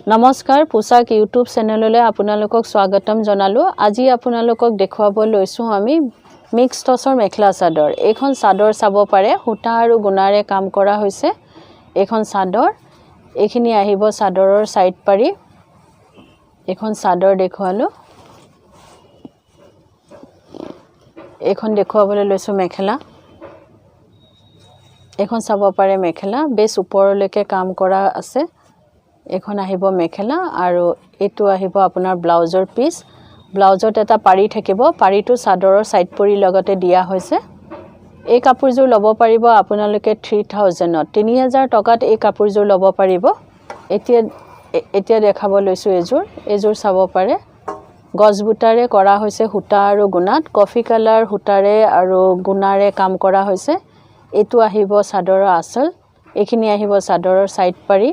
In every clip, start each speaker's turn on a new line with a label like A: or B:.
A: নমস্কাৰ পোশাক ইউটিউব চেনেললৈ আপোনালোকক স্বাগতম জনালো। আজি আপোনালোকক দেখুৱাব লৈছো আমি মিক্স টছৰ মেখেলা চাদৰ। এইখন চাদৰ চাব পাৰে সূতা আৰু গুণাৰে কাম কৰা হৈছে। এইখন চাদৰ এইখিনি আহিব চাদৰৰ সাইড পাৰি। এইখন চাদৰ দেখুৱালো। এইখন দেখুৱাবলৈ লৈছো মেখেলা। এইখন চাব পাৰে মেখেলা বেছ ওপৰলৈকে কাম কৰা আছে। এখন আহিব মেখেলা আৰু এটো আহিব আপোনাৰ ব্লাউজৰ পিস। ব্লাউজত এটা পাৰি থাকিব, পাৰিটো চাদৰৰ সাইড পৰি লগতে দিয়া হৈছে। এই কাপোৰযোৰ ল'ব পাৰিব আপোনালোকে 3000 ত 3000 টকাত এই কাপোৰযোৰ ল'ব পাৰিব। এতিয়া দেখাব লৈছো এযোৰ চাব পাৰে। গজবুটাৰে কৰা হৈছে সূতা আৰু গুণাত, কফি কালাৰ সূতাৰে আৰু গুণাৰে কাম কৰা হৈছে। এটো আহিব চাদৰৰ আঁচল, এইখিনি আহিব চাদৰৰ সাইড পাৰি।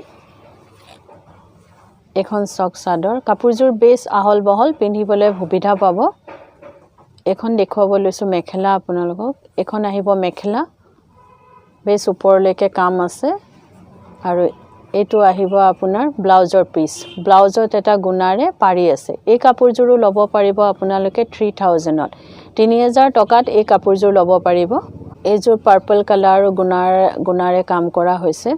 A: এখন চক চাদৰ, কাপোৰযোৰ বেছ আহল বহল, পিন্ধিবলৈ সুবিধা পাব। এখন দেখুৱাব লৈছো মেখেলা আপোনালোকক। এখন আহিব মেখেলা বেছ ওপৰলৈকে কাম আছে আৰু এটো আহিব আপোনাৰ ব্লাউজৰ পিস। ব্লাউজত এটা গুণাৰে পাৰি আছে। এই কাপোৰযোৰো ল'ব পাৰিব আপোনালোকে 3000 ত 3000 টকাত এই কাপোৰযোৰ ল'ব পাৰিব। এইযোৰ পাৰ্পল কালাৰ আৰু গুণাৰে কাম কৰা হৈছে।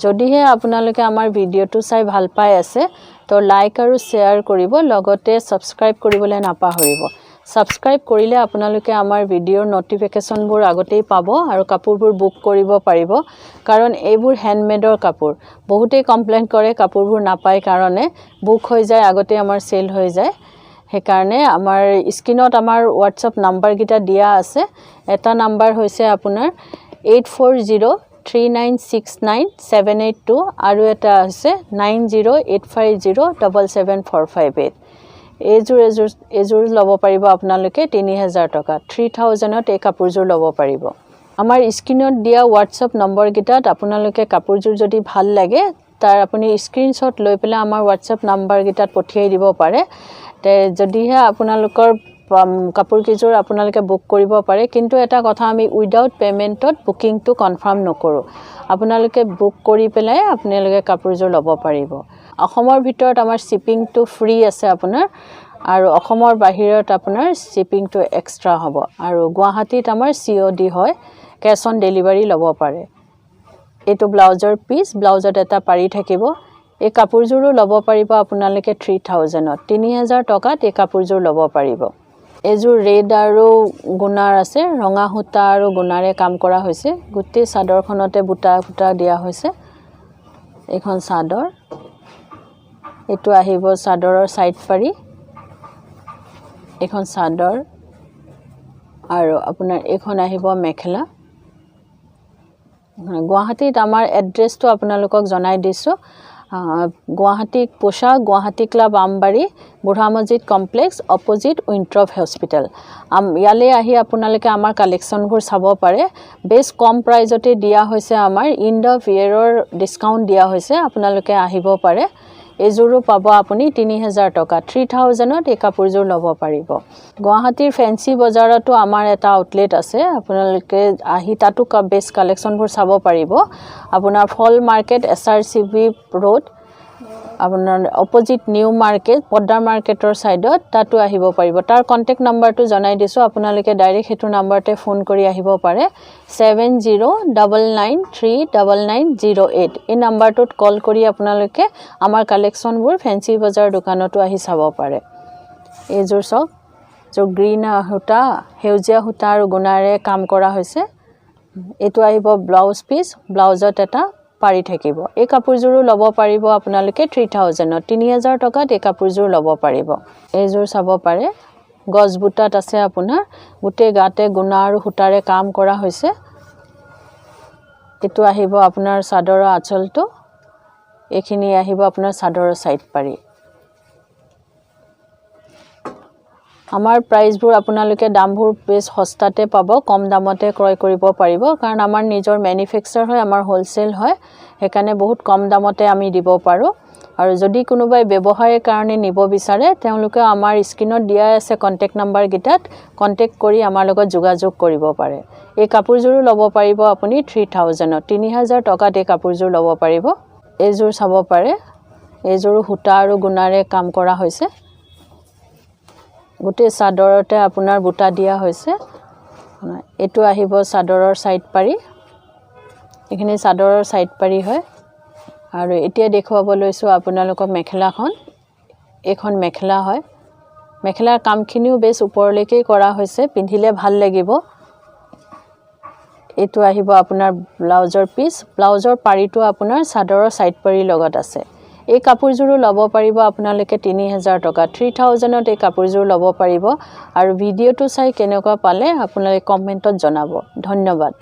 A: যদিহে আপোনালোকে আমাৰ ভিডিওটো চাই ভাল পাই আছে তো লাইক আৰু শেয়াৰ কৰিব, লগতে সাবস্ক্ৰাইব কৰিবলৈ নাপাহৰিব। সাবস্ক্ৰাইব কৰিলে আপোনালোকে আমাৰ ভিডিওৰ নটিফিকেশনবোৰ আগতেই পাব আৰু কাপোৰবোৰ বুক কৰিব পাৰিব, কাৰণ এইবোৰ হ্যান্ডমেডৰ কাপোৰ। বহুতেই কমপ্লেইন কৰে কাপোৰবোৰ নাপায় কাৰণে বুক হৈ যায়, আগতে আমাৰ সেল হৈ যায়। সেইকাৰণে আমাৰ স্ক্ৰিনত আমাৰ WhatsApp নাম্বাৰ গিটা দিয়া আছে। এটা নাম্বাৰ হৈছে আপোনাৰ 8403969782 আৰু এটা আছে 9085077458। এইযোৰ ল'ব পাৰিব আপোনালোকে 3000 টকা। 3000 ত এই কাপোৰযোৰ ল'ব পাৰিব। আমাৰ স্ক্ৰিনত দিয়া WhatsApp নম্বৰ গিটাত আপোনালোকে কাপোৰযোৰ যদি ভাল লাগে তাৰ আপুনি স্ক্ৰিনশ্বট লৈ পেলাই আমাৰ WhatsApp নম্বৰ গিটাত পঠিয়াই দিব পাৰে। যদিহে আপোনালোকৰ কাপোৰ কিযোৰ আপোনালোকে বুক কৰিব পাৰে, কিন্তু এটা কথা আমি উইদাউট পেমেন্টত বুকিংটো কনফাৰ্ম নকৰো। আপোনালোকে বুক কৰি পেলাই আপোনালোকে কাপোৰযোৰ ল'ব পাৰিব। অসমৰ ভিতৰত আমাৰ শিপিংটো ফ্ৰী আছে আপোনাৰ, আৰু অসমৰ বাহিৰত আপোনাৰ শিপিংটো এক্সট্ৰা হ'ব। আৰু গুৱাহাটীত আমাৰ COD হয়, কেশ অন ডেলিভাৰী ল'ব পাৰে। এটো ব্লাউজৰ পিস, ব্লাউজত এটা পাৰি থাকিব। এই কাপোৰযোৰো ল'ব পাৰিব আপোনালোকে 3000 ত 3000 টকাত এই কাপোৰযোৰ ল'ব পাৰিব। এযোৰ ৰেড আৰু গুণাৰ আছে, ৰঙা সূতা আৰু গুণাৰে কাম কৰা হৈছে। গোটেই চাদৰখনতে বুটা দিয়া হৈছে। এখন চাদৰ, এটো আহিব চাদৰৰ সাইড পাৰি। এখন চাদৰ আৰু আপোনাৰ এখন আহিব মেখেলা। গুৱাহাটীত আমাৰ এড্ৰেছটো আপোনালোকক জনাই দিছো। গুৱাহাটী পোশাক, গুৱাহাটী ক্লাব আমবাৰী, বুঢ়া মছজিদ কমপ্লেক্স, অপোজিট উইন্ট্ৰপ হস্পিটেল। ইয়ালে আহি আপোনালোকে আমাৰ কালেকশনবোৰ চাব পাৰে। বেছ কম প্ৰাইজতে দিয়া হৈছে, আমাৰ ইন দা ভিয়াৰৰ ডিসকাউন্ট দিয়া হৈছে। আপোনালোকে আহিব পাৰে। এযোৰো পাব আপুনি 3000 টকা। 3000 ত এই কাপোৰযোৰ ল'ব পাৰিব। গুৱাহাটীৰ ফেন্সি বজাৰতো আমাৰ এটা আউটলেট আছে, আপোনালোকে আহি তাতো বেছ কালেকশনবোৰ চাব পাৰিব। আপোনাৰ ফল মাৰ্কেট, SRCB ৰোড, আপোনাৰ অপোজিট নিউ মাৰ্কেট, পদ্দাৰ মাৰ্কেটৰ সাইডত তাতো আহিব পাৰিব। তাৰ কন্টেক্ট নাম্বাৰটো জনাই দিছো, আপোনালোকে ডাইৰেক্ট হেতু নাম্বাৰতে ফোন কৰি আহিব পাৰে। 7099939908 এই নাম্বাৰটোত কল কৰি আপোনালোকে আমাৰ কালেকশনবোৰ ফেন্সি বজাৰ দোকানতো আহি চাব পাৰে। এইযোৰ চক, जो ग्रीन हुटा हेउजिया हुटा और गुणारे काम करा হৈছে। এটো আহিব ব্লাউজ পিস, ব্লাউজত এটা পাৰি থাকিব। এই কাপোৰযোৰো ল'ব পাৰিব আপোনালোকে 3000 ত 3000 টকাত এই কাপোৰযোৰ ল'ব পাৰিব। এইযোৰ চাব পাৰে, গজবুটাত আছে আপোনাৰ, গুটে গাতে গুণা আৰু হুটাৰে কাম কৰা হৈছে। এটো আহিব আপোনাৰ চাদৰৰ আঁচলটো, এইখিনি আহিব আপোনাৰ চাদৰৰ সাইড পাৰি। আমাৰ প্ৰাইসবোৰ আপোনালোকে দামবোৰ বেছ সস্তাতে পাব, কম দামতে ক্ৰয় কৰিব পাৰিব, কাৰণ আমাৰ নিজৰ ম্যানুফ্যাকচাৰ হয়, আমাৰ হোলসেল হয়, সেইকাৰণে বহুত কম দামতে আমি দিব পাৰো। আৰু যদি কোনোবাই ব্যৱহাৰৰ কাৰণে নিব বিচাৰে তেওঁলোকে আমাৰ স্ক্ৰিনত দিয়া আছে কন্টেক্ট নাম্বাৰ গিটাত কন্টেক্ট কৰি আমাৰ লগত যোগাযোগ কৰিব পাৰে। এই কাপোৰযোৰো ল'ব পাৰিব আপুনি 3000 ত 3000 টকাত এই কাপোৰযোৰ ল'ব পাৰিব। এইযোৰ চাব পাৰে এইযোৰ সূতা আৰু গুণাৰে কাম কৰা হৈছে গোটেই চাদৰতে আপোনাৰ বুটা দিয়া হৈছে এটো আহিব চাদৰৰ সাইড পাৰি এখিনি চাদৰৰ সাইড পাৰি হয় আৰু এতিয়া দেখুৱাব লৈছো আপোনালোকক মেখেলাখন এখন মেখেলা হয় মেখেলাৰ কামখিনিও বেছ ওপৰলৈকে কৰা হৈছে পিন্ধিলে ভাল লাগিব এটো আহিব আপোনাৰ ব্লাউজৰ পিস ব্লাউজৰ পাৰিটো আপোনাৰ চাদৰৰ সাইড পাৰি লগত আছে এই কাপোৰজোৰো লব পাৰিব আপোনালোকে 3000 টকা 3000 ত এই কাপোৰজোৰ লব পাৰিব আৰু ভিডিওটো চাই কেনেকুৱা পালে আপোনালোকে কমেন্টত জনাব ধন্যবাদ